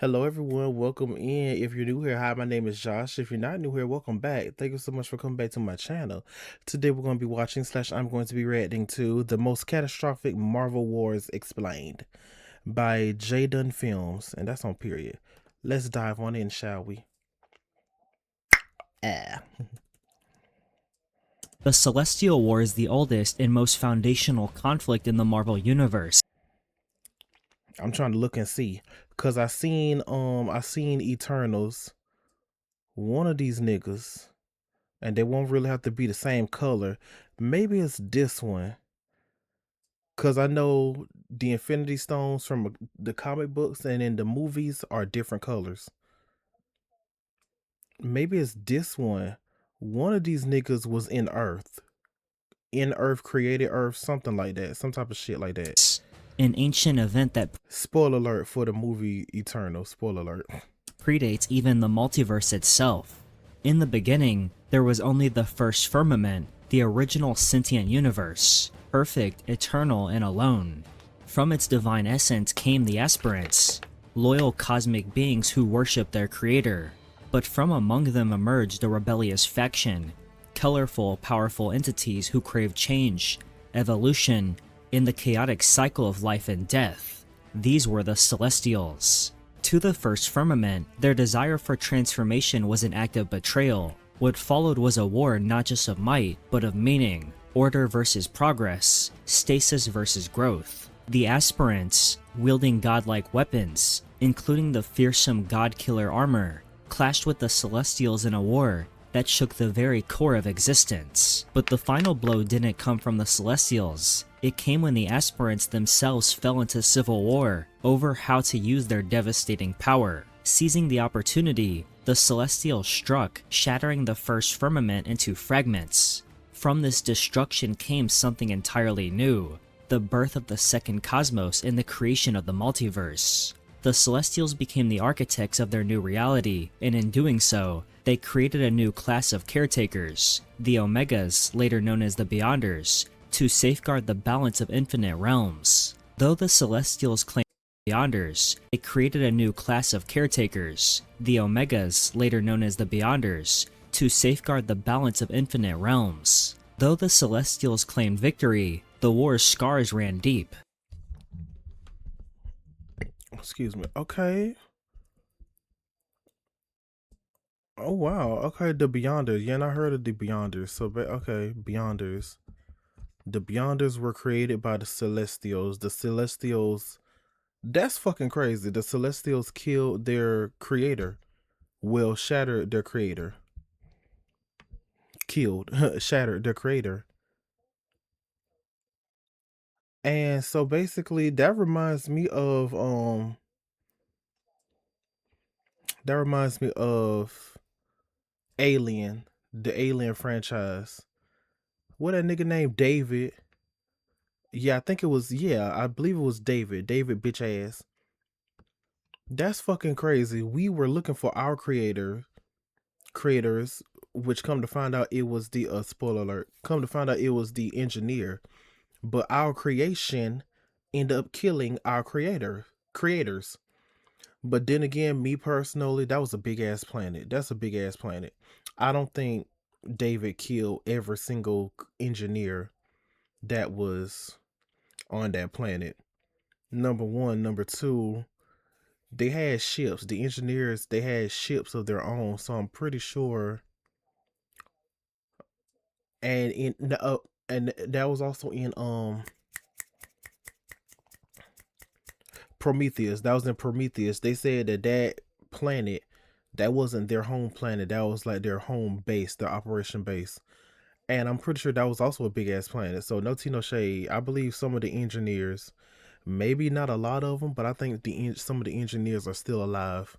Hello, everyone. Welcome in. If you're new here, hi, my name is Josh. If you're not new here, welcome back. Thank you so much for coming back to my channel. Today, we're going to be watching / I'm going to be reacting to The Most Catastrophic Marvel Wars Explained by Jaydone Films, and that's on period. Let's dive on in, shall we? The Celestial War is the oldest and most foundational conflict in the Marvel Universe. I'm trying to look and see, cause I seen Eternals, one of these niggas, and they won't really have to be the same color. Maybe it's this one. Cause I know the Infinity Stones from the comic books and in the movies are different colors. Maybe it's this one. One of these niggas was in Earth. In Earth, created Earth, something like that. Some type of shit like that. An ancient event that Spoiler alert for the movie Eternal. Spoiler alert. predates even the multiverse itself. In the beginning, there was only the first firmament, the original sentient universe, perfect, eternal, and alone. From its divine essence came the aspirants, loyal cosmic beings who worship their creator. But from among them emerged a rebellious faction, colorful, powerful entities who crave change, evolution, in the chaotic cycle of life and death. These were the Celestials. To the first firmament, their desire for transformation was an act of betrayal. What followed was a war not just of might, but of meaning, order versus progress, stasis versus growth. The aspirants, wielding godlike weapons, including the fearsome god-killer armor, clashed with the Celestials in a war that shook the very core of existence. But the final blow didn't come from the Celestials. It came when the aspirants themselves fell into civil war over how to use their devastating power. Seizing the opportunity, the Celestials struck, shattering the first firmament into fragments. From this destruction came something entirely new, the birth of the second cosmos and the creation of the multiverse. The Celestials became the architects of their new reality, and in doing so, they created a new class of caretakers, the Omegas, later known as the Beyonders, to safeguard the balance of infinite realms. Though the Celestials claimed Beyonders, they created a new class of caretakers, the Omegas, later known as the Beyonders, to safeguard the balance of infinite realms. Though the Celestials claimed victory, the war's scars ran deep. Excuse me. Okay. Oh wow. Okay, the Beyonders. Yeah, and I heard of the Beyonders. So, okay, Beyonders. The Beyonders were created by the Celestials. The Celestials. That's fucking crazy. The Celestials killed their creator. Well, shattered their creator. Killed, shattered their creator. And so basically that reminds me of Alien, the Alien franchise. What that nigga named David? Yeah, I believe it was David. David bitch ass. That's fucking crazy. We were looking for our creators, which come to find out it was the spoiler alert. Come to find out it was the engineer. But our creation ended up killing our creators. But then again, me personally, that was a big ass planet. That's a big ass planet. I don't think David killed every single engineer that was on that planet. Number one. Number two, they had ships. The engineers, they had ships of their own. So I'm pretty sure. And and that was also in Prometheus. That was in Prometheus. They said that planet, that wasn't their home planet. That was like their home base, their operation base. And I'm pretty sure that was also a big ass planet. So no tea, no shade. I believe some of the engineers, maybe not a lot of them, but I think some of the engineers are still alive.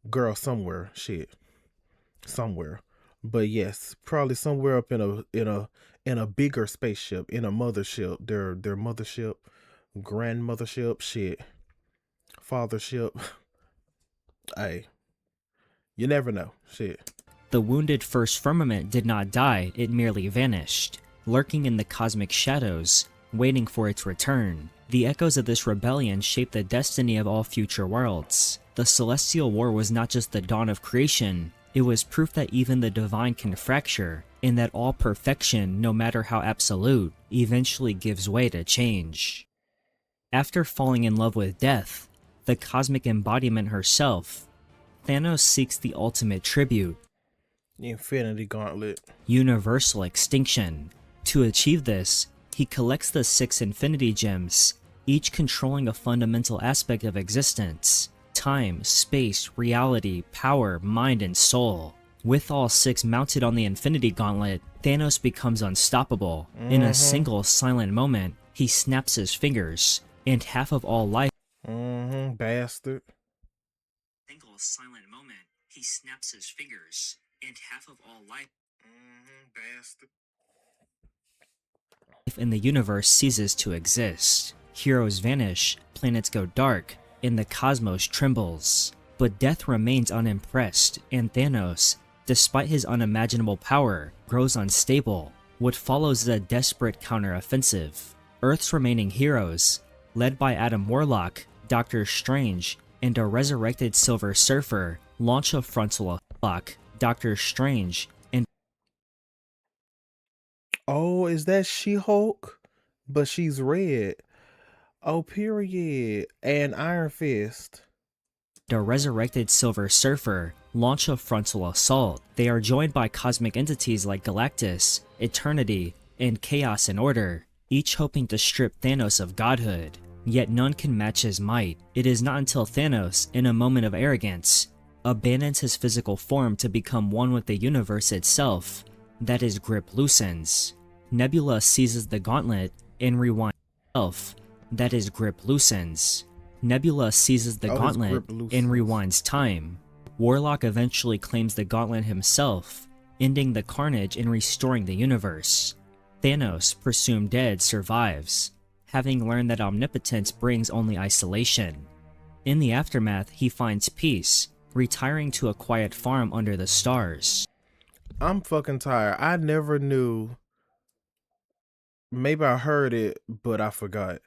Girl, somewhere, shit, somewhere. But yes, probably somewhere up in a bigger spaceship, in a mothership, their mothership, grandmothership, shit, fathership. Hey, you never know. Shit. The wounded first firmament did not die, it merely vanished. Lurking in the cosmic shadows, waiting for its return. The echoes of this rebellion shaped the destiny of all future worlds. The Celestial War was not just the dawn of creation, it was proof that even the divine can fracture, and that all perfection, no matter how absolute, eventually gives way to change. After falling in love with death, the cosmic embodiment herself, Thanos seeks the ultimate tribute, The Infinity Gauntlet. universal extinction. To achieve this, he collects the 6 Infinity Gems, each controlling a fundamental aspect of existence: time, space, reality, power, mind, and soul. With all 6 mounted on the Infinity Gauntlet, Thanos becomes unstoppable. In a single silent moment, he snaps his fingers, and half of all life. Bastard. Single silent moment, he snaps his fingers, and half of all life. Bastard. In the universe ceases to exist. Heroes vanish, planets go dark, and the cosmos trembles. But death remains unimpressed, and Thanos, despite his unimaginable power, grows unstable. What follows is a desperate counter-offensive. Earth's remaining heroes, led by Adam Warlock, Doctor Strange, and a resurrected Silver Surfer, launch a frontal attack. Doctor Strange and Oh, is that She-Hulk? But she's red. Oh, period. And Iron Fist. a resurrected Silver Surfer launch a frontal assault. They are joined by cosmic entities like Galactus, Eternity, and Chaos and Order, each hoping to strip Thanos of godhood. Yet none can match his might. It is not until Thanos, in a moment of arrogance, abandons his physical form to become one with the universe itself, that his grip loosens. Nebula seizes the gauntlet and rewinds itself, that his grip loosens. Nebula seizes the gauntlet and rewinds time. Warlock eventually claims the gauntlet himself, ending the carnage and restoring the universe. Thanos, presumed dead, survives, having learned that omnipotence brings only isolation. In the aftermath, he finds peace, retiring to a quiet farm under the stars. I'm fucking tired. I never knew. Maybe I heard it, but I forgot.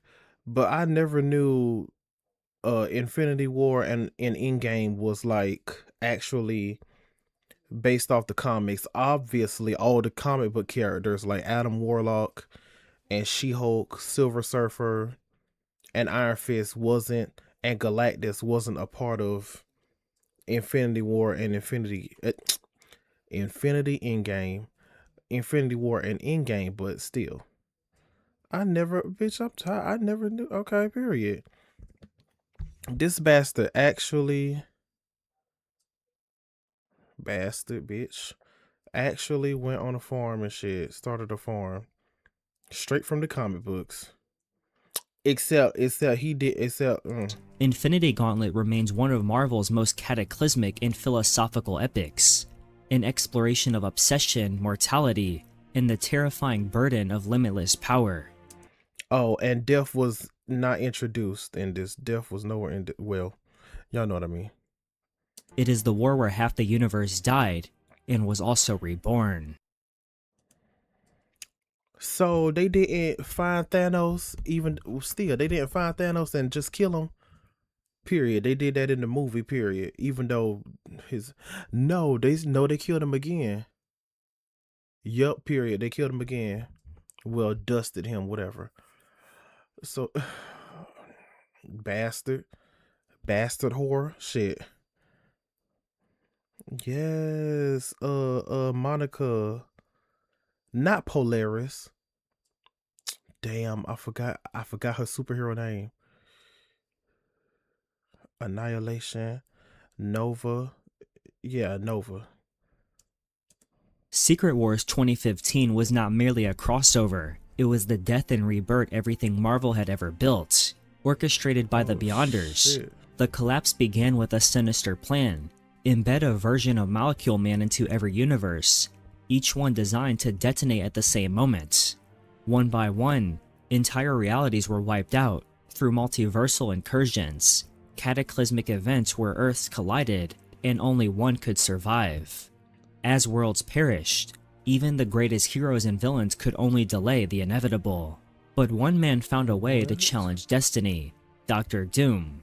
But I never knew Infinity War and in Endgame was like actually based off the comics. Obviously, all the comic book characters like Adam Warlock and She-Hulk, Silver Surfer, and Iron Fist wasn't, and Galactus wasn't a part of Infinity War and Infinity Endgame, Infinity War and Endgame, but still. I never, bitch, I'm tired. I never knew. Okay, period. This bastard actually, bastard, bitch, actually went on a farm and shit, started a farm. Straight from the comic books. Except he did, Infinity Gauntlet remains one of Marvel's most cataclysmic and philosophical epics, an exploration of obsession, mortality, and the terrifying burden of limitless power. Oh, and death was not introduced in this. Death was nowhere in well, y'all know what I mean. It is the war where half the universe died and was also reborn. So they didn't find Thanos, even still, they didn't find Thanos and just kill him. Period. They did that in the movie, period. Even though they killed him again. Yup, period. They killed him again. Well, dusted him, whatever. So bastard whore, shit. Yes, Monica, not Polaris. Damn, I forgot her superhero name. Annihilation, Nova. Yeah, Nova. Secret Wars 2015 was not merely a crossover, it was the death and rebirth everything Marvel had ever built. Orchestrated by the Beyonders, shit. The collapse began with a sinister plan: embed a version of Molecule Man into every universe, each one designed to detonate at the same moment. One by one, entire realities were wiped out through multiversal incursions, cataclysmic events where Earths collided and only one could survive. As worlds perished, even the greatest heroes and villains could only delay the inevitable. But one man found a way to What? challenge destiny, Doctor Doom.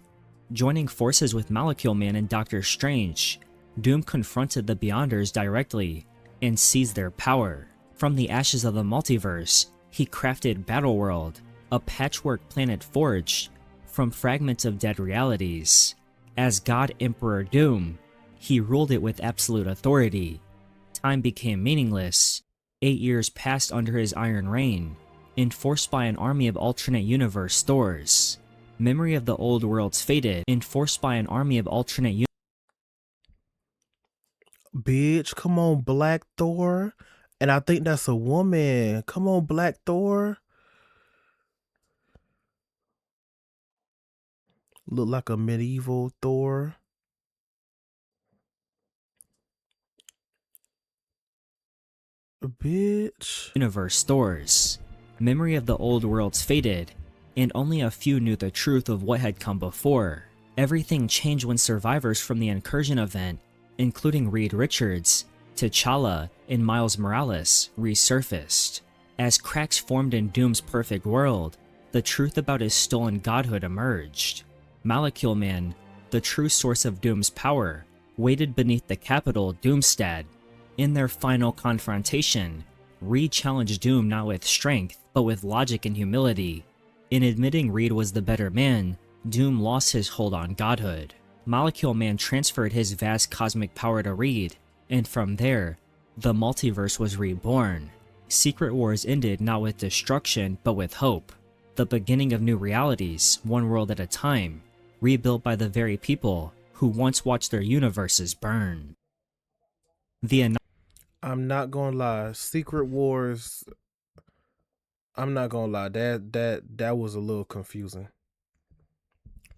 Joining forces with Molecule Man and Doctor Strange, Doom confronted the Beyonders directly and seized their power. From the ashes of the multiverse, he crafted Battleworld, a patchwork planet forged from fragments of dead realities. As God Emperor Doom, he ruled it with absolute authority. Time became meaningless. 8 years passed under his iron reign, enforced by an army of alternate universe Thors. Memory of the old worlds faded, enforced by an army of alternate Bitch, come on, Black Thor. And I think that's a woman. Come on, Black Thor. Look like a medieval Thor. Bitch. universe Thors. Memory of the old worlds faded, and only a few knew the truth of what had come before. Everything changed when survivors from the Incursion event, including Reed Richards, T'Challa, and Miles Morales, resurfaced. As cracks formed in Doom's perfect world, the truth about his stolen godhood emerged. Molecule Man, the true source of Doom's power, waited beneath the capital Doomstad. In their final confrontation, Reed challenged Doom not with strength, but with logic and humility. In admitting Reed was the better man, Doom lost his hold on godhood. Molecule Man transferred his vast cosmic power to Reed, and from there, the multiverse was reborn. Secret Wars ended not with destruction, but with hope. The beginning of new realities, one world at a time, rebuilt by the very people who once watched their universes burn. I'm not gonna lie. Secret Wars. I'm not gonna lie. That was a little confusing.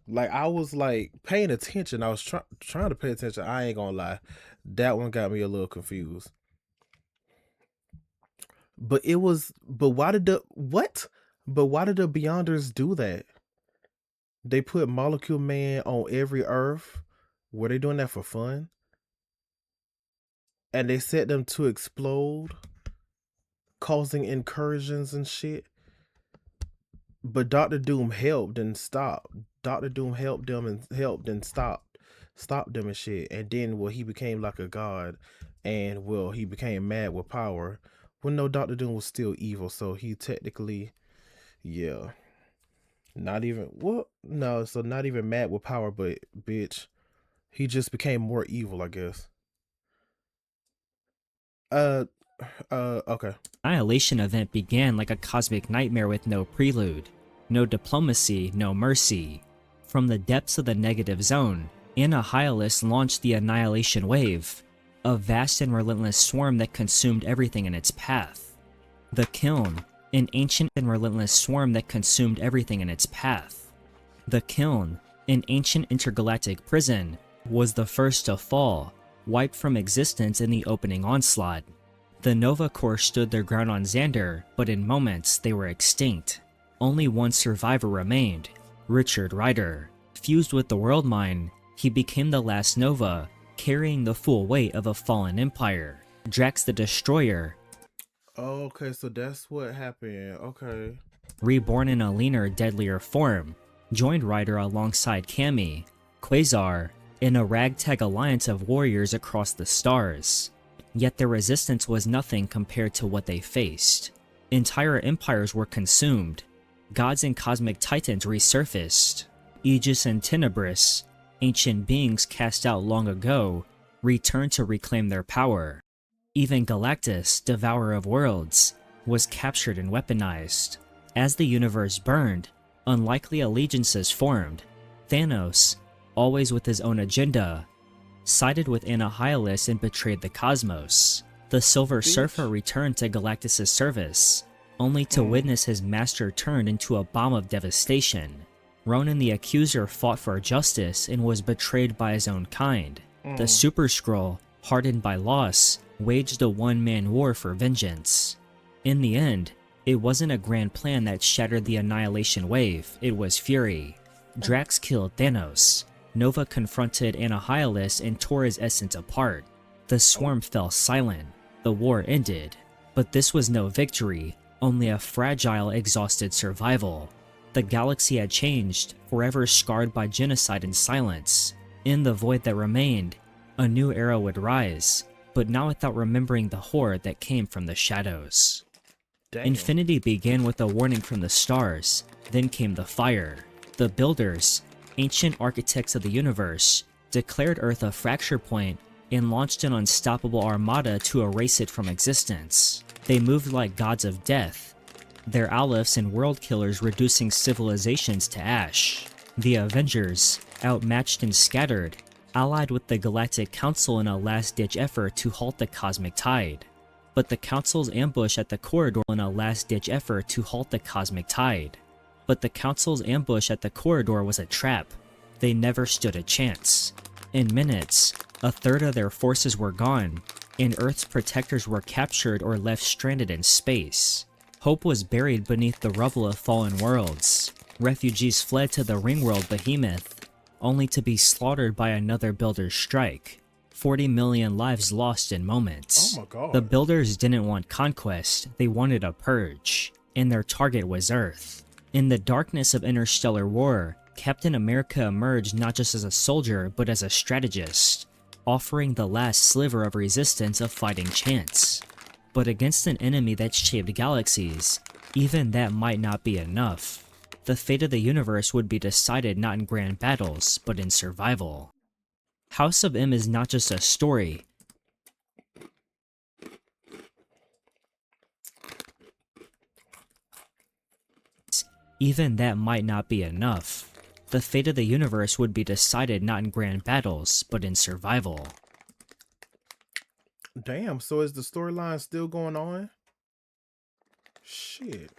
Like I was like paying attention. I was trying to pay attention. I ain't gonna lie. That one got me a little confused. But it was. But why did the what? But why did the Beyonders do that? They put Molecule Man on every Earth. Were they doing that for fun? And they set them to explode, causing incursions and shit. But Doctor Doom helped and stopped. Doctor Doom helped and stopped them and shit. And then well, he became like a god, and well, he became mad with power. Well, no, Doctor Doom was still evil, so he technically, yeah, not even well, no, so not even mad with power, but bitch, he just became more evil, I guess. Uh, okay. Annihilation event began like a cosmic nightmare with no prelude, no diplomacy, no mercy. From the depths of the negative zone, Annihilus launched the Annihilation Wave, a vast and relentless swarm that consumed everything in its path. The Kiln, an ancient and relentless swarm that consumed everything in its path. The Kiln, an ancient intergalactic prison, was the first to fall, wiped from existence in the opening onslaught. The Nova Corps stood their ground on Xander, but in moments they were extinct. Only one survivor remained, Richard Rider. Fused with the World Mine, he became the last Nova, carrying the full weight of a fallen empire. Drax the Destroyer, Oh, okay, so that's what happened. Okay. reborn in a leaner, deadlier form, joined Rider alongside Cammy, Quasar, in a ragtag alliance of warriors across the stars. Yet their resistance was nothing compared to what they faced. Entire empires were consumed. Gods and cosmic titans resurfaced. Aegis and Tenebris, ancient beings cast out long ago, returned to reclaim their power. Even Galactus, devourer of worlds, was captured and weaponized. As the universe burned, unlikely allegiances formed. Thanos, always with his own agenda, sided with Annihilus and betrayed the cosmos. The Silver Surfer returned to Galactus' service, only to witness his master turned into a bomb of devastation. Ronan the Accuser fought for justice and was betrayed by his own kind. The Super Skrull, hardened by loss, waged a one-man war for vengeance. In the end, it wasn't a grand plan that shattered the Annihilation Wave, it was fury. Drax killed Thanos. Nova confronted Annihilus and tore his essence apart. The swarm fell silent. The war ended. But this was no victory. only a fragile, exhausted survival. The galaxy had changed, forever scarred by genocide and silence. In the void that remained, a new era would rise, but not without remembering the horror that came from the shadows. Damn. Infinity began with a warning from the stars, then came the fire. The Builders, ancient architects of the universe, declared Earth a fracture point and launched an unstoppable armada to erase it from existence. They moved like gods of death, their alophs and world killers reducing civilizations to ash. The Avengers, outmatched and scattered, allied with the Galactic Council in a last-ditch effort to halt the cosmic tide. But the Council's ambush at the corridor was a trap. They never stood a chance. In minutes, a third of their forces were gone, and Earth's protectors were captured or left stranded in space. Hope was buried beneath the rubble of fallen worlds. Refugees fled to the Ringworld Behemoth, only to be slaughtered by another Builder's strike. 40 million lives lost in moments. Oh my God. The Builders didn't want conquest, they wanted a purge, and their target was Earth. In the darkness of interstellar war, Captain America emerged not just as a soldier, but as a strategist, offering the last sliver of resistance a fighting chance. But against an enemy that shaped galaxies, even that might not be enough. The fate of the universe would be decided not in grand battles, but in survival. House of M is not just a story. Even that might not be enough. The fate of the universe would be decided not in grand battles, but in survival. Damn, so is the storyline still going on? Shit.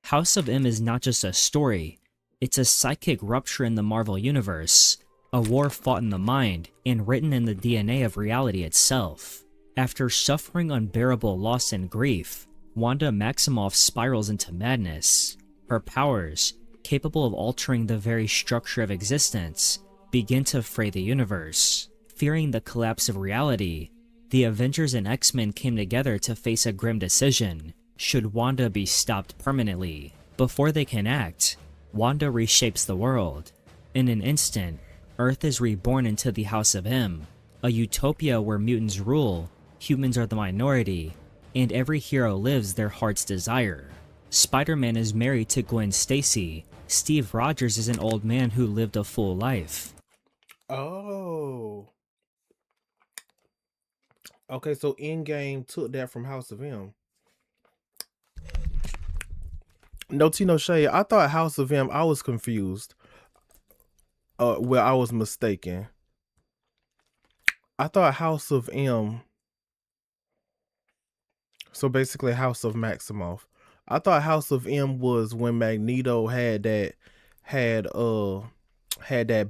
House of M is not just a story, it's a psychic rupture in the Marvel Universe, a war fought in the mind and written in the DNA of reality itself. After suffering unbearable loss and grief, Wanda Maximoff spirals into madness. Her powers, capable of altering the very structure of existence, begin to fray the universe. Fearing the collapse of reality, the Avengers and X-Men came together to face a grim decision. Should Wanda be stopped permanently? Before they can act, Wanda reshapes the world. In an instant, Earth is reborn into the House of M, a utopia where mutants rule, humans are the minority, and every hero lives their heart's desire. Spider-Man is married to Gwen Stacy. Steve Rogers is an old man who lived a full life. Oh. Okay, so Endgame took that from House of M. No tea, no shade. I thought House of M, I was confused. Well, I was mistaken. I thought House of M, so basically House of Maximoff. I thought House of M was when Magneto had that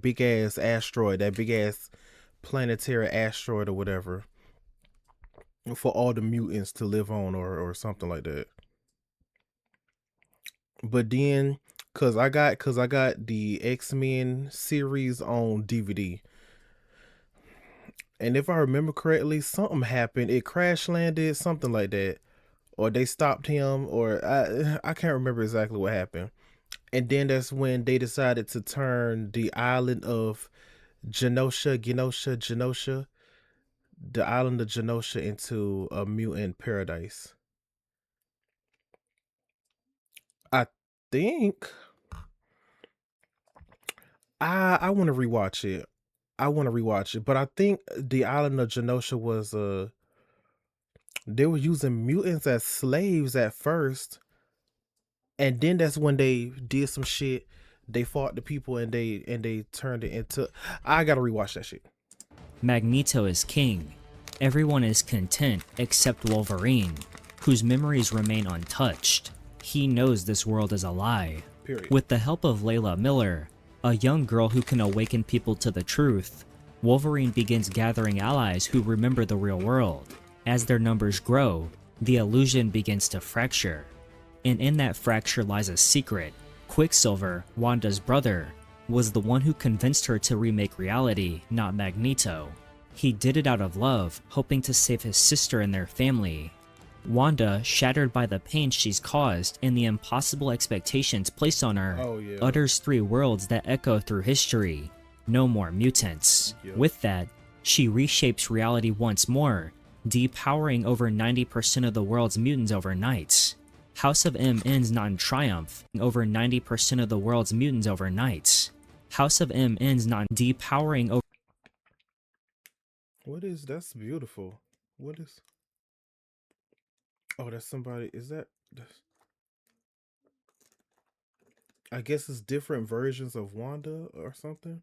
big ass asteroid, that big ass planetary asteroid or whatever, for all the mutants to live on or something like that. But then cause I got the X-Men series on DVD. And if I remember correctly, something happened. It crash landed, something like that. Or they stopped him, or I can't remember exactly what happened. And then that's when they decided to turn the island of Genosha, the island of Genosha into a mutant paradise. I think I want to rewatch it. But I think the island of Genosha was they were using mutants as slaves at first, and then that's when they did some shit. They fought the people and they turned it into. I gotta rewatch that shit. Magneto is king. Everyone is content except Wolverine, whose memories remain untouched. He knows this world is a lie. Period. With the help of Layla Miller, a young girl who can awaken people to the truth, Wolverine begins gathering allies who remember the real world. As their numbers grow, the illusion begins to fracture. And in that fracture lies a secret. Quicksilver, Wanda's brother, was the one who convinced her to remake reality, not Magneto. He did it out of love, hoping to save his sister and their family. Wanda, shattered by the pain she's caused and the impossible expectations placed on her, Oh yeah. utters 3 words that echo through history. No more mutants. Yep. With that, she reshapes reality once more, depowering over 90% of the world's mutants overnight. House of M ends not in triumph, over 90% of the world's mutants overnight. House of M ends not depowering over. What is that's beautiful. What is Oh, that's somebody is that's, I guess it's different versions of Wanda or something.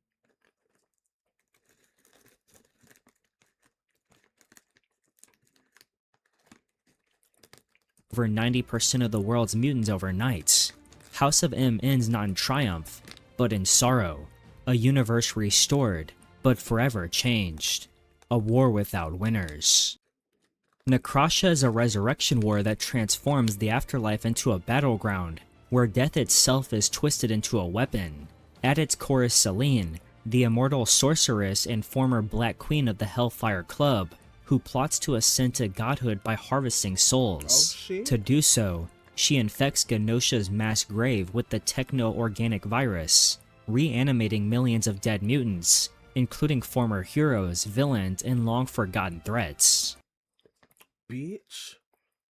Over 90% of the world's mutants overnight. House of M ends not in triumph, but in sorrow. A universe restored, but forever changed. A war without winners. Necrosha is a resurrection war that transforms the afterlife into a battleground, where death itself is twisted into a weapon. At its core is Selene, the immortal sorceress and former Black Queen of the Hellfire Club, who plots to ascend to godhood by harvesting souls. Oh shit. To do so, she infects Genosha's mass grave with the techno-organic virus, reanimating millions of dead mutants, including former heroes, villains, and long-forgotten threats. Bitch.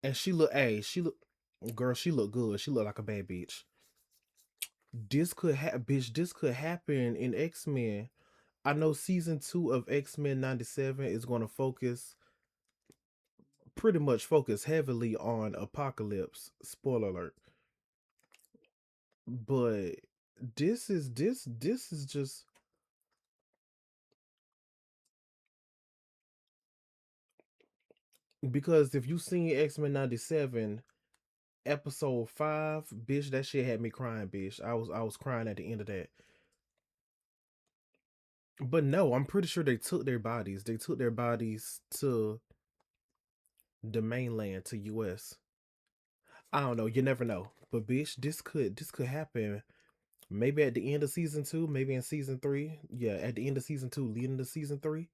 And girl, she look good. She look like a bad bitch. This could bitch, this could happen in X-Men. I know season 2 of X-Men 97 is going to pretty much focus heavily on Apocalypse. Spoiler alert. But this is just because if you seen X-Men 97 episode 5, bitch, that shit had me crying, bitch. I was crying at the end of that. But no, I'm pretty sure they took their bodies. They took their bodies to the mainland, to US. I don't know, you never know. But bitch, this could happen. Maybe at the end of season 2, maybe in season 3. Yeah, at the end of season 2, leading to season 3.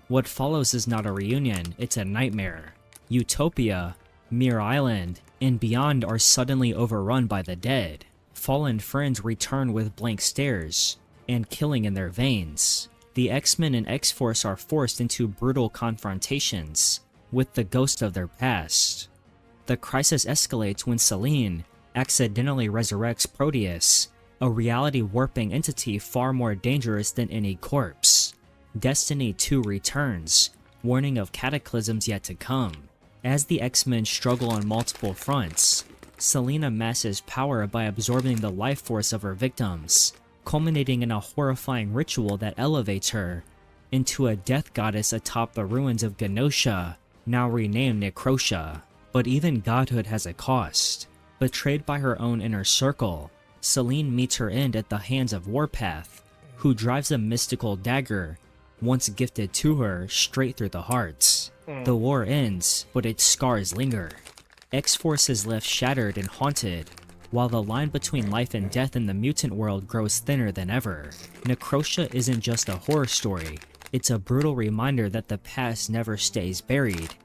What follows is not a reunion, it's a nightmare. Utopia, Muir Island, and beyond are suddenly overrun by the dead. Fallen friends return with blank stares, and killing in their veins. The X-Men and X-Force are forced into brutal confrontations with the ghost of their past. The crisis escalates when Selene accidentally resurrects Proteus, a reality-warping entity far more dangerous than any corpse. Destiny 2 returns, warning of cataclysms yet to come. As the X-Men struggle on multiple fronts, Selene amasses power by absorbing the life force of her victims, culminating in a horrifying ritual that elevates her into a death goddess atop the ruins of Genosha, now renamed Necrosha. But even godhood has a cost. Betrayed by her own inner circle, Selene meets her end at the hands of Warpath, who drives a mystical dagger, once gifted to her, straight through the heart. The war ends, but its scars linger. X-Force is left shattered and haunted, while the line between life and death in the mutant world grows thinner than ever. Necrosha isn't just a horror story, it's a brutal reminder that the past never stays buried,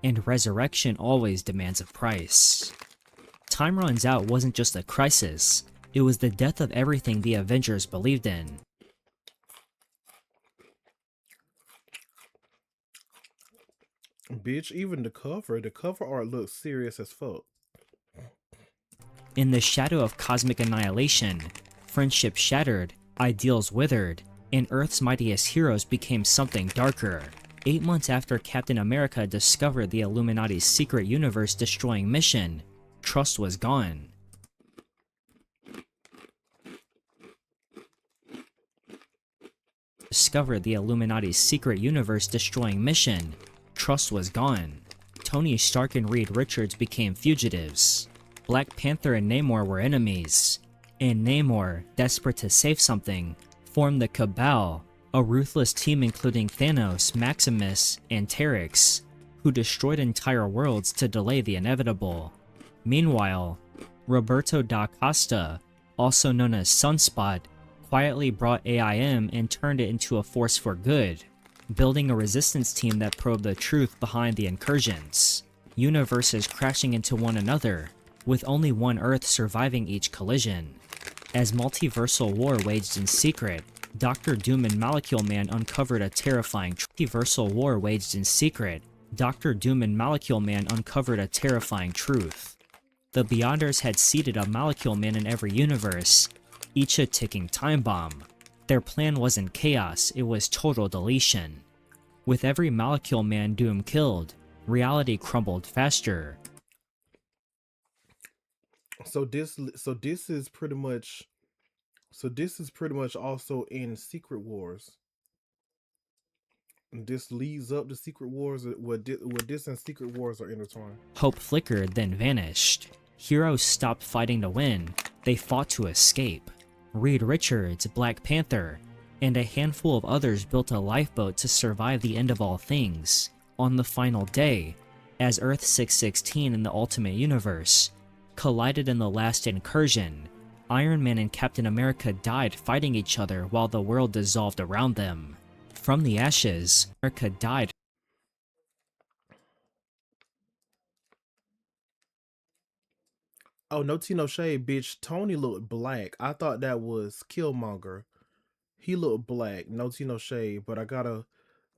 and resurrection always demands a price. Time Runs Out wasn't just a crisis, it was the death of everything the Avengers believed in. Bitch, even the cover art looks serious as fuck. In the shadow of cosmic annihilation, friendship shattered, ideals withered, and Earth's mightiest heroes became something darker. 8 months after Captain America discovered the Illuminati's secret universe-destroying mission, trust was gone. Discovered the Illuminati's secret universe-destroying mission, trust was gone. Tony Stark and Reed Richards became fugitives. Black Panther and Namor were enemies, and Namor, desperate to save something, formed the Cabal, a ruthless team including Thanos, Maximus, and Terex, who destroyed entire worlds to delay the inevitable. Meanwhile, Roberto da Costa, also known as Sunspot, quietly brought AIM and turned it into a force for good, building a resistance team that probed the truth behind the incursions. universes crashing into one another, with only one Earth surviving each collision. As multiversal war waged in secret, Doctor Doom and Molecule Man uncovered a terrifying multiversal war waged in secret. Doctor Doom and Molecule Man uncovered a terrifying truth. The Beyonders had seeded a Molecule Man in every universe, each a ticking time bomb. Their plan wasn't chaos, it was total deletion. With every Molecule Man Doom killed, reality crumbled faster. So this is pretty much also in Secret Wars. This leads up to Secret Wars. What this and Secret Wars are intertwined. Hope flickered, then vanished. Heroes stopped fighting to win, they fought to escape. Reed Richards, Black Panther, and a handful of others built a lifeboat to survive the end of all things. On the final day, as Earth 616 in the Ultimate Universe collided in the last incursion, Iron Man and Captain America died fighting each other while the world dissolved around them. From the ashes, America died. Oh, no tea, no shade, bitch. Tony looked black. I thought that was Killmonger. He looked black. No tea, no shade. But I gotta.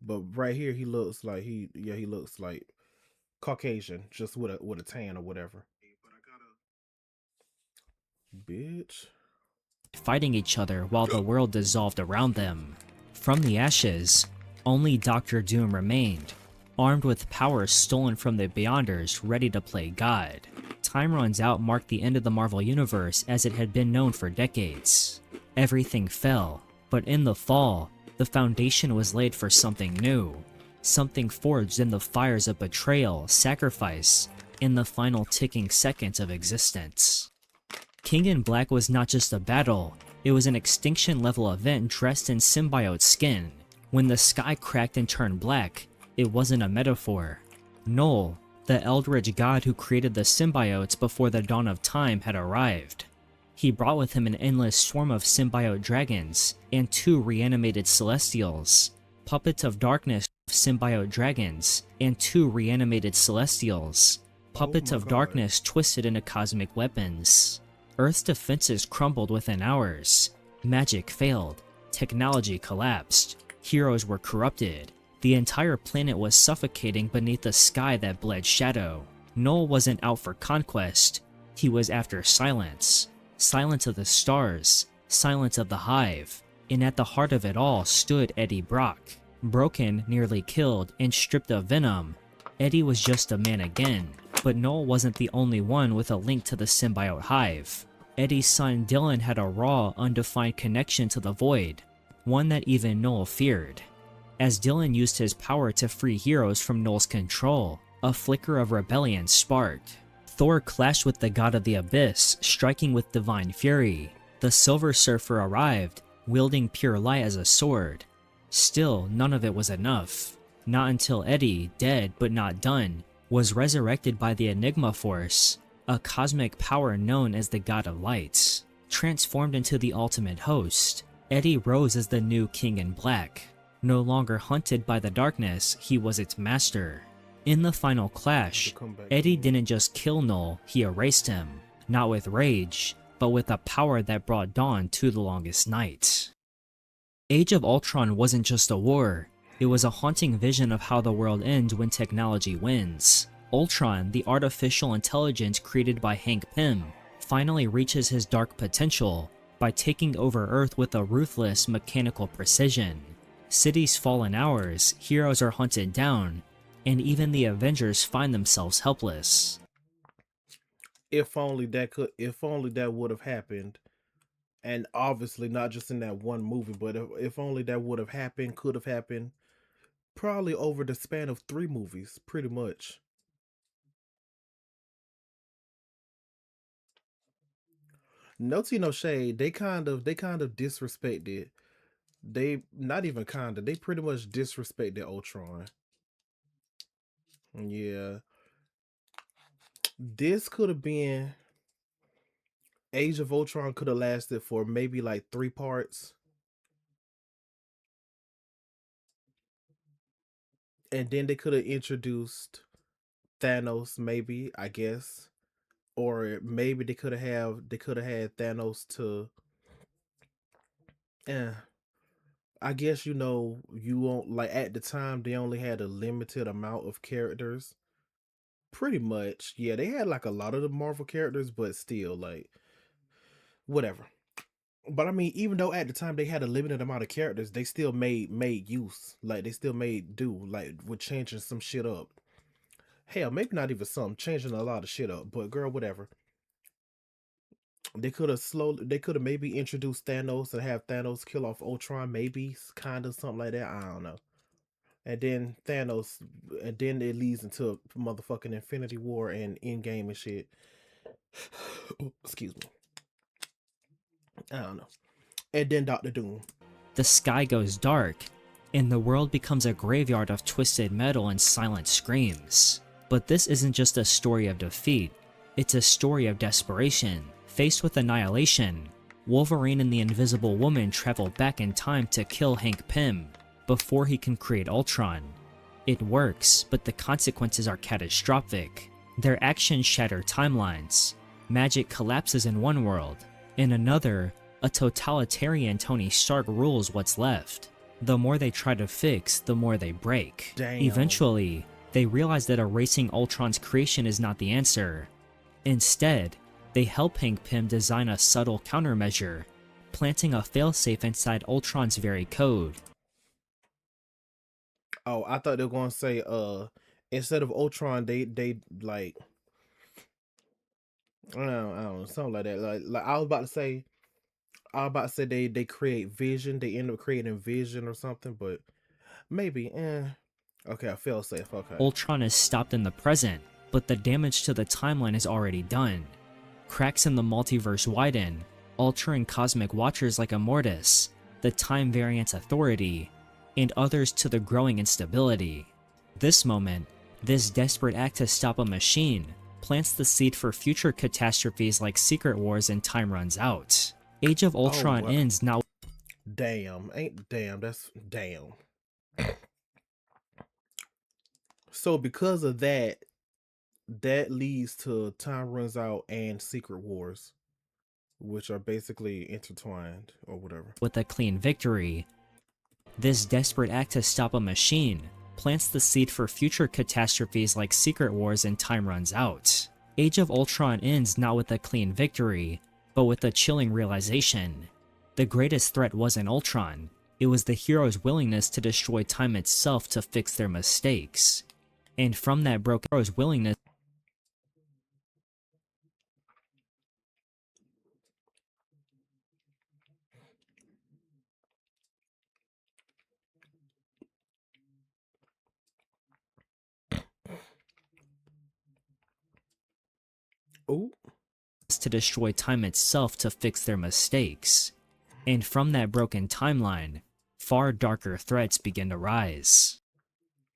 But right here, he looks like he looks like Caucasian, just with a tan or whatever. Bitch. Fighting each other while the world dissolved around them. From the ashes, only Doctor Doom remained, armed with powers stolen from the Beyonders, ready to play God. Time Runs Out marked the end of the Marvel Universe as it had been known for decades. Everything fell, but in the fall, the foundation was laid for something new. Something forged in the fires of betrayal, sacrifice, in the final ticking seconds of existence. King in Black was not just a battle, it was an extinction-level event dressed in symbiote skin. When the sky cracked and turned black, it wasn't a metaphor. Null, the eldritch god who created the symbiotes before the dawn of time, had arrived. He brought with him an endless swarm of symbiote dragons and 2 reanimated celestials. Puppets of darkness, symbiote dragons, and 2 reanimated celestials. Puppets Oh my of god. darkness twisted into cosmic weapons. Earth's defenses crumbled within hours. Magic failed. Technology collapsed. Heroes were corrupted. The entire planet was suffocating beneath a sky that bled shadow. Null wasn't out for conquest. He was after silence. Silence of the stars. Silence of the hive. And at the heart of it all stood Eddie Brock. Broken, nearly killed, and stripped of venom, Eddie was just a man again. But Null wasn't the only one with a link to the symbiote hive. Eddie's son Dylan had a raw, undefined connection to the Void, one that even Null feared. As Dylan used his power to free heroes from Null's control, a flicker of rebellion sparked. Thor clashed with the god of the abyss, striking with divine fury. The Silver Surfer arrived, wielding pure light as a sword. Still, none of it was enough. Not until Eddie, dead but not done, was resurrected by the Enigma Force, a cosmic power known as the God of Light. Transformed into the ultimate host, Eddie rose as the new King in Black. No longer hunted by the darkness, he was its master. In the final clash, Eddie didn't just kill Null, he erased him. Not with rage, but with a power that brought dawn to the longest night. Age of Ultron wasn't just a war, it was a haunting vision of how the world ends when technology wins. Ultron, the artificial intelligence created by Hank Pym, finally reaches his dark potential by taking over Earth with a ruthless mechanical precision. Cities fall in hours, heroes are hunted down, and even the Avengers find themselves helpless. If only that would have happened, and obviously not just in that one movie, but if only that would have happened, could have happened, probably over the span of 3 movies, pretty much. No tea, no shade. They kind of disrespected. They not even kinda. They pretty much disrespected Ultron. Yeah, this could have been Age of Ultron could have lasted for maybe like 3 parts, and then they could have introduced Thanos, maybe, I guess. Or maybe they could have had Thanos to eh, I guess you won't like at the time they only had a limited amount of characters. Pretty much. Yeah, they had like a lot of the Marvel characters, but still like whatever. But I mean, even though at the time they had a limited amount of characters, they still made use. Like they still made do like with changing some shit up. Hell, maybe not even some, changing a lot of shit up. But girl, whatever. They could have maybe introduced Thanos and have Thanos kill off Ultron, maybe kind of something like that. I don't know. And then Thanos, and then it leads into motherfucking Infinity War and Endgame and shit. Excuse me. I don't know. And then Doctor Doom. The sky goes dark, and the world becomes a graveyard of twisted metal and silent screams. But this isn't just a story of defeat, it's a story of desperation. Faced with annihilation, Wolverine and the Invisible Woman travel back in time to kill Hank Pym before he can create Ultron. It works, but the consequences are catastrophic. Their actions shatter timelines. Magic collapses in one world. In another, a totalitarian Tony Stark rules what's left. The more they try to fix, the more they break. Damn. Eventually, they realize that erasing Ultron's creation is not the answer. Instead, they help Hank Pym design a subtle countermeasure, planting a failsafe inside Ultron's very code. Oh, I thought they were gonna say instead of Ultron, they like I don't know, something like that. Like I was about to say they create Vision. They end up creating Vision or something, but maybe. Okay, I feel safe. Okay. Ultron is stopped in the present, but the damage to the timeline is already done. Cracks in the multiverse widen, altering cosmic watchers like Immortus, the Time Variance Authority, and others to the growing instability. This moment, this desperate act to stop a machine, plants the seed for future catastrophes like Secret Wars and Time Runs Out. Age of Oh Ultron wow. ends not Damn. Ain't damn. That's damn. So because of that, that leads to Time Runs Out and Secret Wars, which are basically intertwined or whatever. with a clean victory. This desperate act to stop a machine plants the seed for future catastrophes like Secret Wars and Time Runs Out. Age of Ultron ends not with a clean victory, but with a chilling realization. The greatest threat wasn't Ultron, it was the hero's willingness to destroy time itself to fix their mistakes. And from that broken hero's willingness Ooh. to destroy time itself to fix their mistakes. And from that broken timeline, far darker threats begin to rise.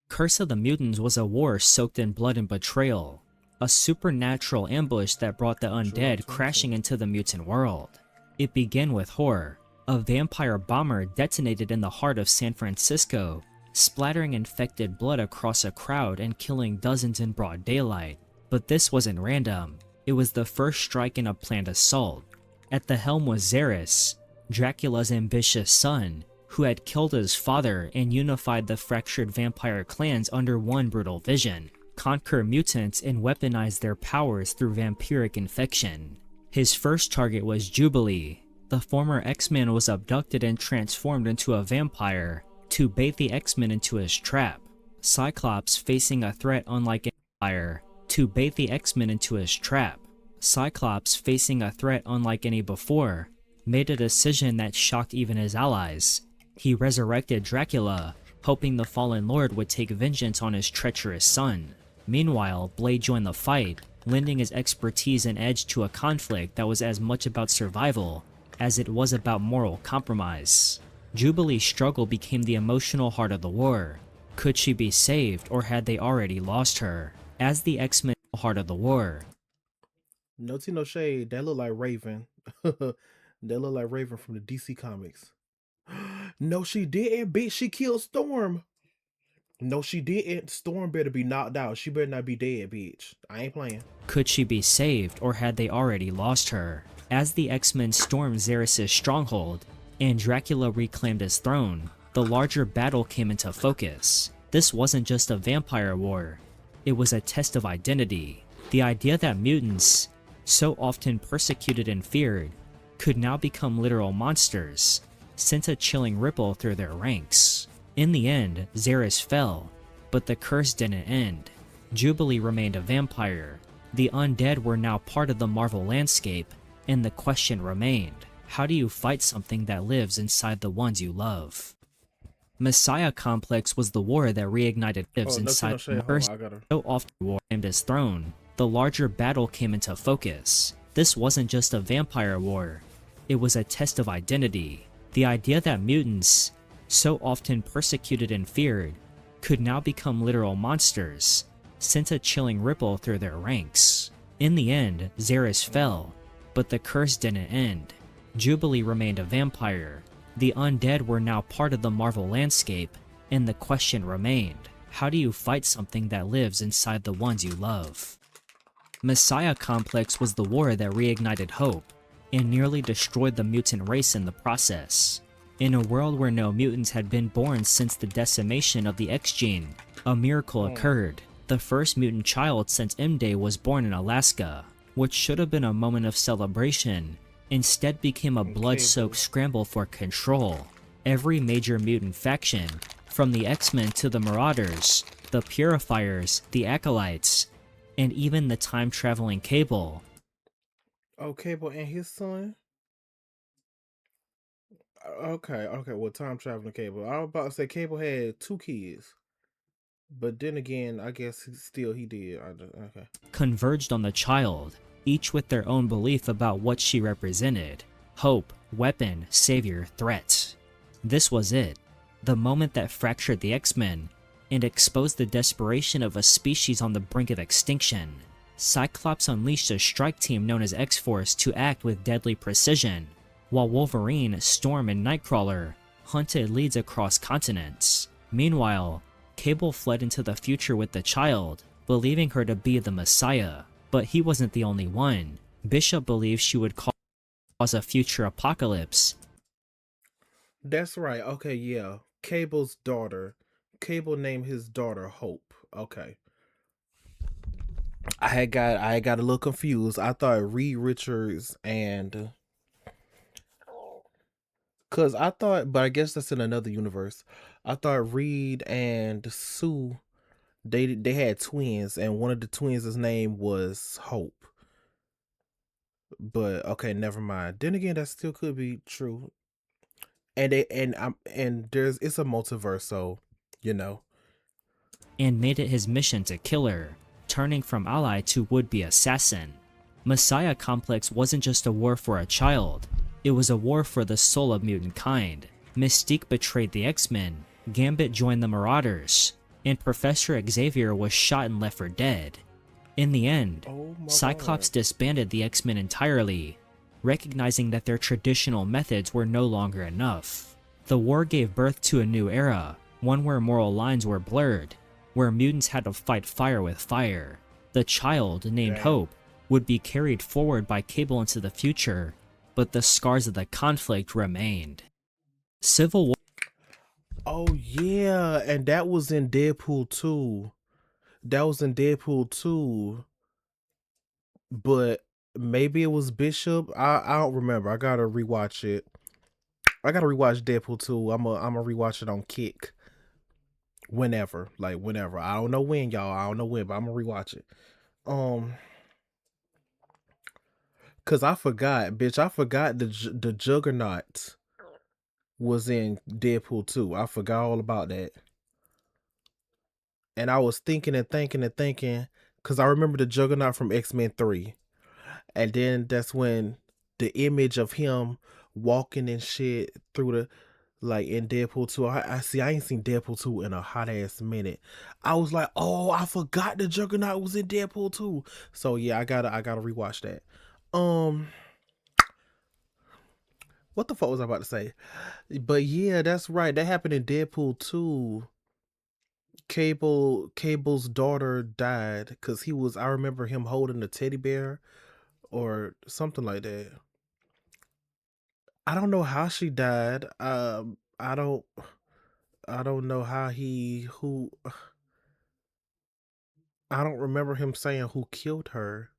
Curse of the Mutants was a war soaked in blood and betrayal, a supernatural ambush that brought the undead crashing into the mutant world. It began with horror. A vampire bomber detonated in the heart of San Francisco, splattering infected blood across a crowd and killing dozens in broad daylight. But this wasn't random. It was the first strike in a planned assault. At the helm was Xeris, Dracula's ambitious son, who had killed his father and unified the fractured vampire clans under one brutal vision: conquer mutants and weaponize their powers through vampiric infection. His first target was Jubilee. The former X-Man was abducted and transformed into a vampire to bait the X-Men into his trap. Cyclops, facing a threat unlike Empire, to bait the X-Men into his trap. Cyclops, facing a threat unlike any before, made a decision that shocked even his allies. He resurrected Dracula, hoping the fallen lord would take vengeance on his treacherous son. Meanwhile, Blade joined the fight, lending his expertise and edge to a conflict that was as much about survival as it was about moral compromise. Jubilee's struggle became the emotional heart of the war. Could she be saved, or had they already lost her? As the X-Men heart of the war, No tea, no shade. That look like Raven. That look like Raven from the DC comics. No, she didn't, bitch. She killed Storm. No, she didn't. Storm better be knocked out. She better not be dead, bitch. I ain't playing. Could she be saved, or had they already lost her? As the X-Men stormed Xeris' stronghold and Dracula reclaimed his throne, the larger battle came into focus. This wasn't just a vampire war, it was a test of identity. The idea that mutants, so often persecuted and feared, could now become literal monsters sent a chilling ripple through their ranks. In the end, Xeris fell, but the curse didn't end. Jubilee remained a vampire. The undead were now part of the Marvel landscape, and the question remained: how do you fight something that lives inside the ones you love? Messiah Complex was the war that reignited lives Oh, no tea, inside no the shade. Hold first on, I gotta. so often war named his throne. The larger battle came into focus. This wasn't just a vampire war, it was a test of identity. The idea that mutants, so often persecuted and feared, could now become literal monsters sent a chilling ripple through their ranks. In the end, Xeris fell, but the curse didn't end. Jubilee remained a vampire. The undead were now part of the Marvel landscape, and the question remained: how do you fight something that lives inside the ones you love? Messiah Complex was the war that reignited hope, and nearly destroyed the mutant race in the process. In a world where no mutants had been born since the decimation of the X gene, a miracle occurred. The first mutant child since M-Day was born in Alaska. What should have been a moment of celebration instead became a blood-soaked scramble for control. Every major mutant faction, from the X-Men to the Marauders, the Purifiers, the Acolytes, and even the time-traveling Cable. Oh, Cable and his son. Okay, okay. Well, time traveling Cable. I was about to say Cable had two kids, but then again, I guess he did. Okay. Converged on the child, each with their own belief about what she represented: hope, weapon, savior, threat. This was it, the moment that fractured the X-Men and exposed the desperation of a species on the brink of extinction. Cyclops unleashed a strike team known as X-Force to act with deadly precision, while Wolverine, Storm, and Nightcrawler hunted leads across continents. Meanwhile, Cable fled into the future with the child, believing her to be the Messiah. But he wasn't the only one. Bishop believed she would cause a future apocalypse. That's right. Okay, yeah. Cable's daughter. Cable named his daughter Hope. Okay. I got a little confused. I thought Reed Richards and cause I thought, but I guess that's in another universe. I thought Reed and Sue they had twins, and one of the twins' name was Hope. But okay, never mind. Then again, that still could be true. And there's it's a multiverse, so you know. And made it his mission to kill her, turning from ally to would-be assassin. Messiah Complex wasn't just a war for a child, it was a war for the soul of mutant kind. Mystique betrayed the X-Men, Gambit joined the Marauders, and Professor Xavier was shot and left for dead. In the end, Oh my Cyclops god. disbanded the X-Men entirely, recognizing that their traditional methods were no longer enough. The war gave birth to a new era, one where moral lines were blurred, where mutants had to fight fire with fire. The child, named Damn. Hope, would be carried forward by Cable into the future, but the scars of the conflict remained. Civil War. Oh yeah, and that was in Deadpool 2. That was in Deadpool 2, but maybe it was Bishop. I don't remember. I gotta rewatch it. I gotta rewatch Deadpool 2. I'm a rewatch it on Kick whenever, like whenever. I don't know when, y'all. I don't know when, but I'm gonna rewatch it. Um, cause I forgot, bitch. I forgot the Juggernaut was in Deadpool 2. I forgot all about that. And I was thinking and thinking and thinking, cause I remember the Juggernaut from X-Men 3. And then that's when the image of him walking and shit through the like in Deadpool 2. I see I ain't seen Deadpool 2 in a hot ass minute. I was like, oh, I forgot the Juggernaut was in Deadpool 2. So yeah, I gotta rewatch that. Um what the fuck was I about to say? But yeah, that's right. That happened in Deadpool 2. Cable's daughter died because he was. I remember him holding a teddy bear or something like that. I don't know how she died. I don't know how he who. I don't remember him saying who killed her.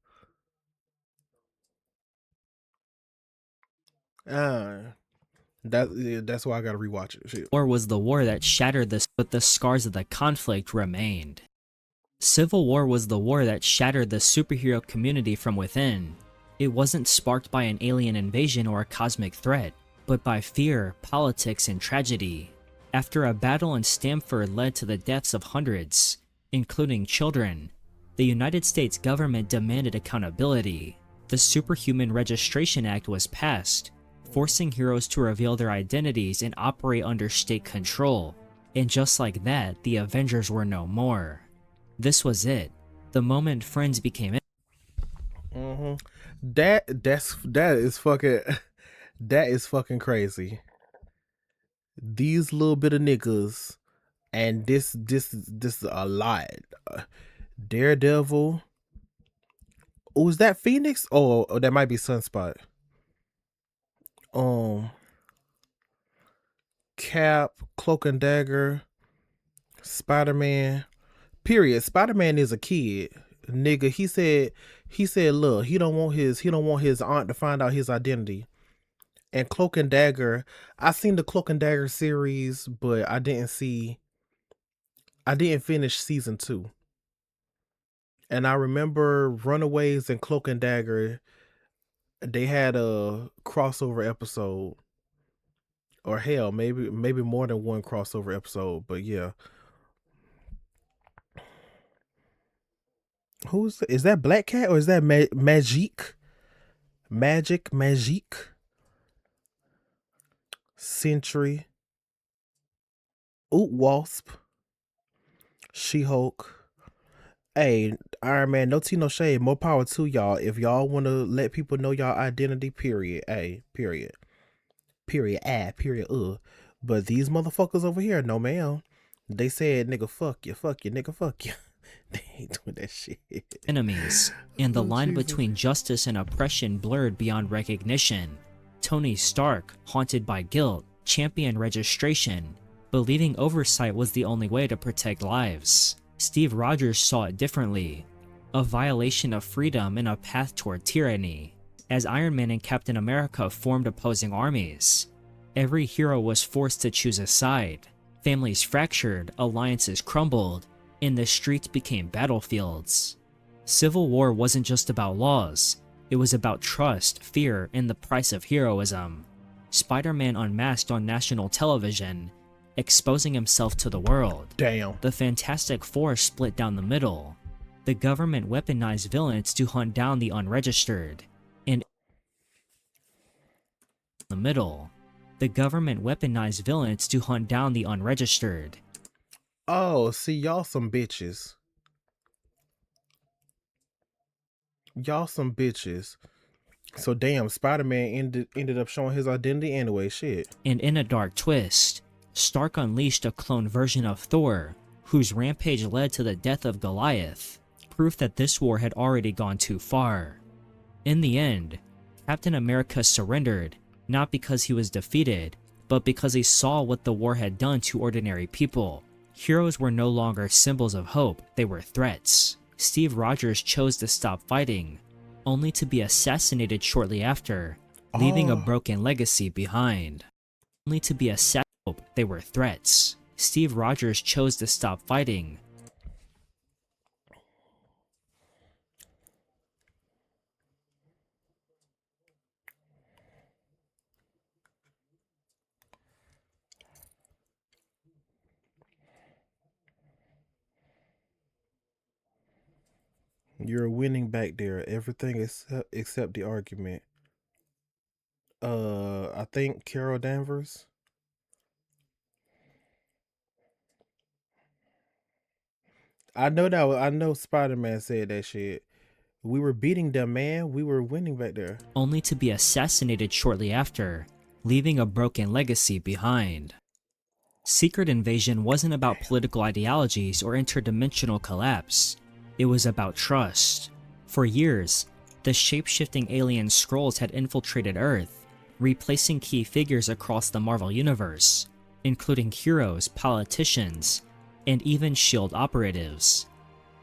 Uh, that's why I gotta rewatch it. Shit. War was the war that shattered this, but the scars of the conflict remained. Civil War was the war that shattered the superhero community from within. It wasn't sparked by an alien invasion or a cosmic threat, but by fear, politics, and tragedy. After a battle in Stamford led to the deaths of hundreds, including children, the United States government demanded accountability. The Superhuman Registration Act was passed, forcing heroes to reveal their identities and operate under state control. And just like that, the Avengers were no more. This was it. The moment friends became Mm-hmm. That is fucking that is fucking crazy. These little bit of niggas, and this is a lot. Daredevil. Oh, is that Phoenix? Oh, that might be Sunspot. Um, Cap, Cloak and Dagger, Spider Man. Period. Spider Man is a kid, nigga. He said, look, he don't want his aunt to find out his identity. And Cloak and Dagger, I seen the Cloak and Dagger series, but I didn't finish season 2. And I remember Runaways and Cloak and Dagger, they had a crossover episode, or hell, maybe more than one crossover episode. But yeah, is that Black Cat or is that Magic? Magic, Sentry, Oot Wasp, She Hulk. Hey, Iron Man, no tea, no shade. More power to y'all. If y'all want to let people know y'all identity, period. Hey, period. Period. Period. But these motherfuckers over here, no ma'am. They said, nigga, fuck you, nigga, fuck you. They ain't doing that shit. enemies, and the Oh, line Jesus. between justice and oppression blurred beyond recognition. Tony Stark, haunted by guilt, championed registration, believing oversight was the only way to protect lives. Steve Rogers saw it differently, a violation of freedom and a path toward tyranny. As Iron Man and Captain America formed opposing armies, every hero was forced to choose a side. Families fractured, alliances crumbled, and the streets became battlefields. Civil War wasn't just about laws, it was about trust, fear, and the price of heroism. Spider-Man unmasked on national television, exposing himself to the world. Damn. The Fantastic Four split down the middle. The government weaponized villains to hunt down the unregistered. And the middle. The government weaponized villains to hunt down the unregistered. Oh, see, y'all some bitches. Y'all some bitches. So damn, Spider-Man ended up showing his identity anyway. Shit. And in a dark twist, Stark unleashed a clone version of Thor, whose rampage led to the death of Goliath, proof that this war had already gone too far. In the end, Captain America surrendered, not because he was defeated, but because he saw what the war had done to ordinary people. Heroes were no longer symbols of hope, they were threats. Steve Rogers chose to stop fighting, only to be assassinated shortly after, leaving a broken legacy behind. Only to be assassinated, they were threats. Steve Rogers chose to stop fighting. You're winning back there. Everything except the argument. I think Carol Danvers. I know Spider-Man said that shit. We were beating them, man. We were winning back there. Only to be assassinated shortly after, leaving a broken legacy behind. Secret Invasion wasn't about political ideologies or interdimensional collapse. It was about trust. For years, the shape-shifting alien Skrulls had infiltrated Earth, replacing key figures across the Marvel Universe, including heroes, politicians, and even S.H.I.E.L.D. operatives.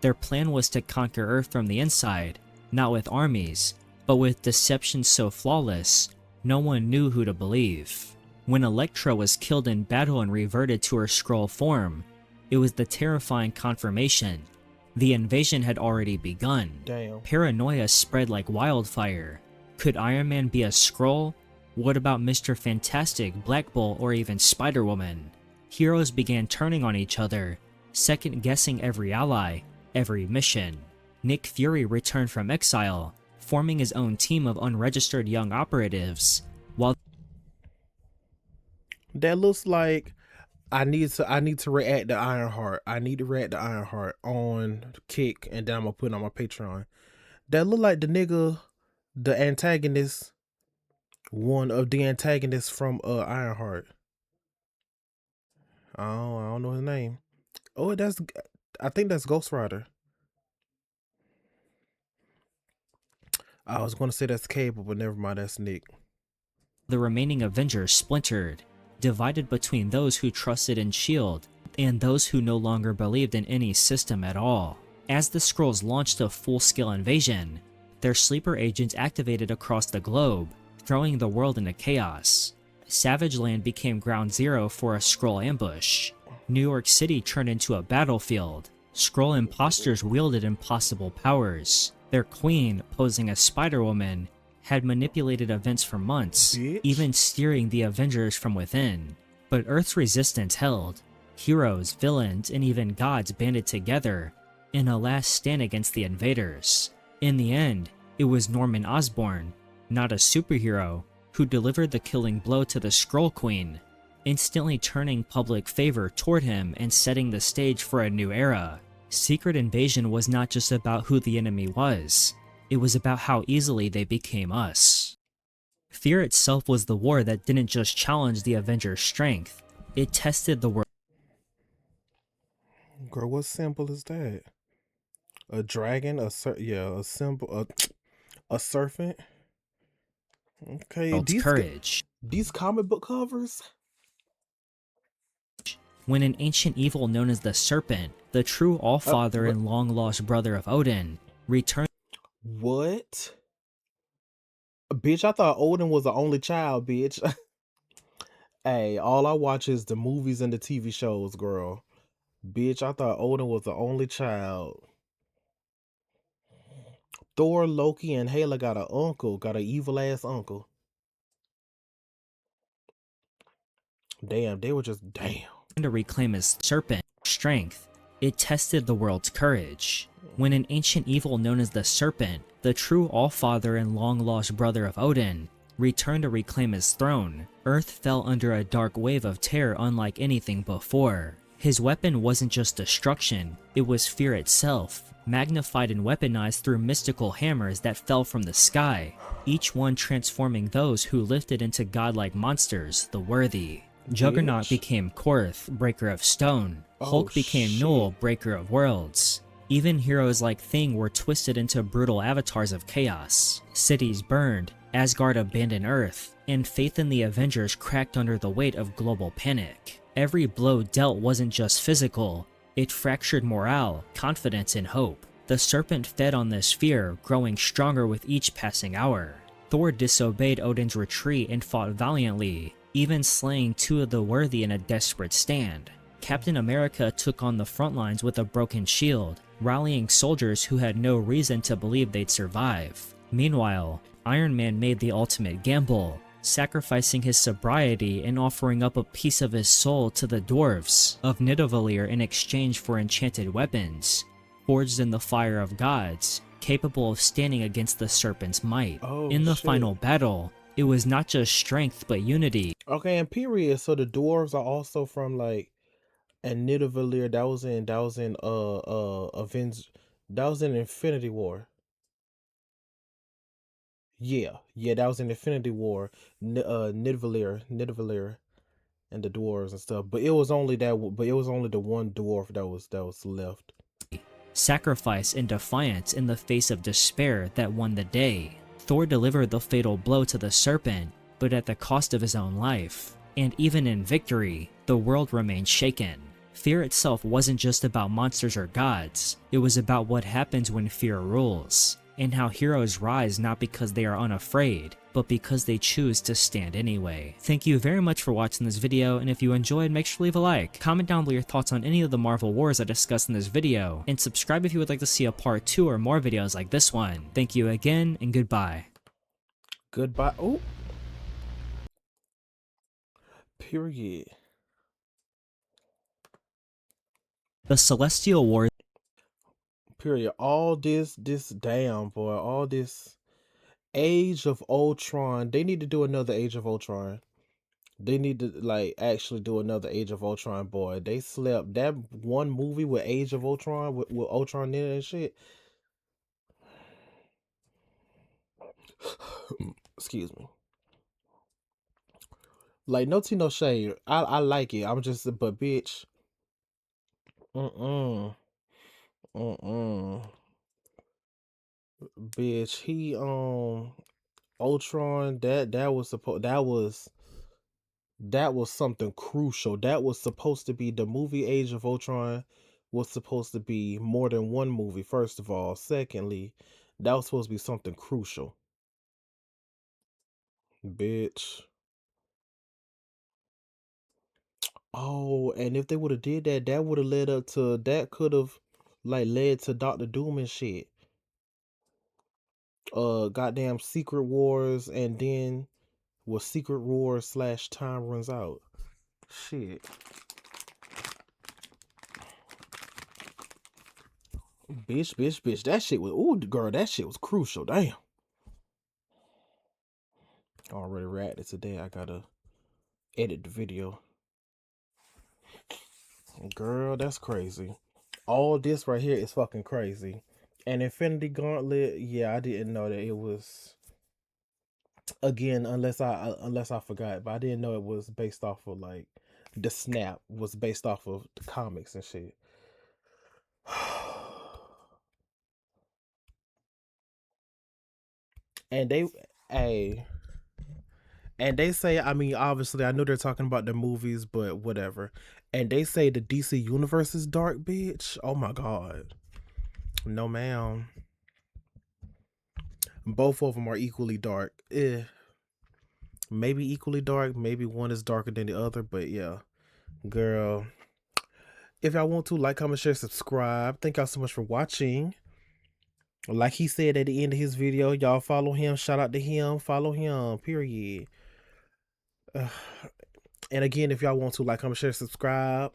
Their plan was to conquer Earth from the inside, not with armies, but with deception so flawless, no one knew who to believe. When Elektra was killed in battle and reverted to her Skrull form, it was the terrifying confirmation. The invasion had already begun. Damn. Paranoia spread like wildfire. Could Iron Man be a Skrull? What about Mr. Fantastic, Black Bolt, or even Spider-Woman? Heroes began turning on each other, second-guessing every ally, every mission. Nick Fury returned from exile, forming his own team of unregistered young operatives, while That looks like I need to react to Ironheart. I need to react to Ironheart on Kick, and then I'm gonna put it on my Patreon. That look like the nigga, the antagonist, one of the antagonists from Ironheart. I don't know his name. Oh, I think that's Ghost Rider. I was gonna say that's Cable, but never mind, that's Nick. the remaining Avengers splintered, divided between those who trusted in S.H.I.E.L.D. and those who no longer believed in any system at all. As the Skrulls launched a full-scale invasion, their sleeper agents activated across the globe, throwing the world into chaos. Savage Land became ground zero for a Skrull ambush. New York City turned into a battlefield. Skrull imposters wielded impossible powers. Their queen, posing as Spider-Woman, had manipulated events for months, Bitch. even steering the Avengers from within. But Earth's resistance held. Heroes, villains, and even gods banded together in a last stand against the invaders. In the end, it was Norman Osborn, not a superhero, who delivered the killing blow to the Skrull Queen, instantly turning public favor toward him and setting the stage for a new era. Secret Invasion was not just about who the enemy was, it was about how easily they became us. Fear itself was the war that didn't just challenge the Avengers' strength, it tested the world. Girl, what symbol is that? A dragon? A symbol. A serpent. Okay, World's courage. these comic book covers. When an ancient evil known as the Serpent, the true Allfather and long-lost brother of Odin, returned. What? Bitch, I thought Odin was the only child, bitch. Hey, all I watch is the movies and the TV shows, girl. Bitch, I thought Odin was the only child. Thor, Loki, and Hela got an uncle, got an evil ass uncle. Damn, they were just damn. To reclaim his serpent strength, it tested the world's courage. When an ancient evil known as the Serpent, the true Allfather and long-lost brother of Odin, returned to reclaim his throne, Earth fell under a dark wave of terror unlike anything before. His weapon wasn't just destruction, it was fear itself, magnified and weaponized through mystical hammers that fell from the sky, each one transforming those who lifted into godlike monsters, the worthy. Juggernaut Bitch. became Korth, breaker of stone. Hulk became shit. Null, breaker of worlds. Even heroes like Thing were twisted into brutal avatars of chaos. Cities burned, Asgard abandoned Earth, and faith in the Avengers cracked under the weight of global panic. Every blow dealt wasn't just physical, it fractured morale, confidence, and hope. The Serpent fed on this fear, growing stronger with each passing hour. Thor disobeyed Odin's retreat and fought valiantly, even slaying two of the worthy in a desperate stand. Captain America took on the front lines with a broken shield, rallying soldiers who had no reason to believe they'd survive. Meanwhile, Iron Man made the ultimate gamble, sacrificing his sobriety and offering up a piece of his soul to the dwarves of Nidavellir in exchange for enchanted weapons, forged in the fire of gods, capable of standing against the Serpent's might. In the final battle, it was not just strength but unity. Okay, and period. So the dwarves are also from like and Nidavellir. That was in Infinity War. Yeah, that was in Infinity War. Nidavellir, and the dwarves and stuff. But it was only that. But it was only the one dwarf that was left. Sacrifice and defiance in the face of despair that won the day. Thor delivered the fatal blow to the serpent, but at the cost of his own life. And even in victory, the world remained shaken. Fear itself wasn't just about monsters or gods, it was about what happens when fear rules, and how heroes rise not because they are unafraid, but because they choose to stand anyway. Thank you very much for watching this video, and if you enjoyed, make sure to leave a like, comment down below your thoughts on any of the Marvel wars I discussed in this video, and subscribe if you would like to see a part 2 or more videos like this one. Thank you again, and goodbye. Goodbye. Oh. Period. The Celestial Wars. Period. All this damn boy, all this Age of Ultron. They need to do another Age of Ultron. They need to like actually do another Age of Ultron, boy. They slept that one movie with Age of Ultron with Ultron in it and shit. Excuse me. Like no tea, no shade. I like it. I'm just but bitch. Mm-mm. Mm-mm. Bitch, he Ultron, that was something crucial. That was supposed to be the movie Age of Ultron was supposed to be more than one movie, first of all. Secondly, that was supposed to be something crucial. Bitch. Oh, and if they would have did that, that would have led up to that could have like led to Doctor Doom and shit. Goddamn Secret Wars and then was Secret Wars / Time Runs Out. Shit. Bitch. That shit was ooh girl, that shit was crucial. Damn. Already reacted today. I gotta edit the video. Girl, that's crazy. All this right here is fucking crazy. And Infinity Gauntlet, yeah, I didn't know that it was again, unless I forgot, but I didn't know it was based off of like the snap was based off of the comics and shit. And they a and they say, I mean, obviously I know they're talking about the movies, but whatever. And they say the DC universe is dark, bitch. Oh my god. No ma'am. Both of them are equally dark. Maybe equally dark, maybe one is darker than the other, but yeah. Girl, if y'all want to, like, comment, share, subscribe. Thank y'all so much for watching. Like he said at the end of his video, y'all follow him. Shout out to him. Follow him. Period. And again, if y'all want to, like, comment, share, subscribe.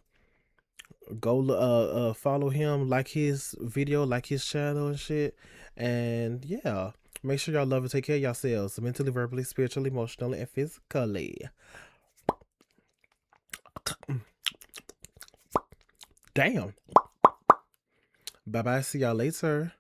Go follow him, like his video, like his channel and shit. And yeah. Make sure y'all love and take care of yourselves. Mentally, verbally, spiritually, emotionally, and physically. Damn. Bye bye. See y'all later.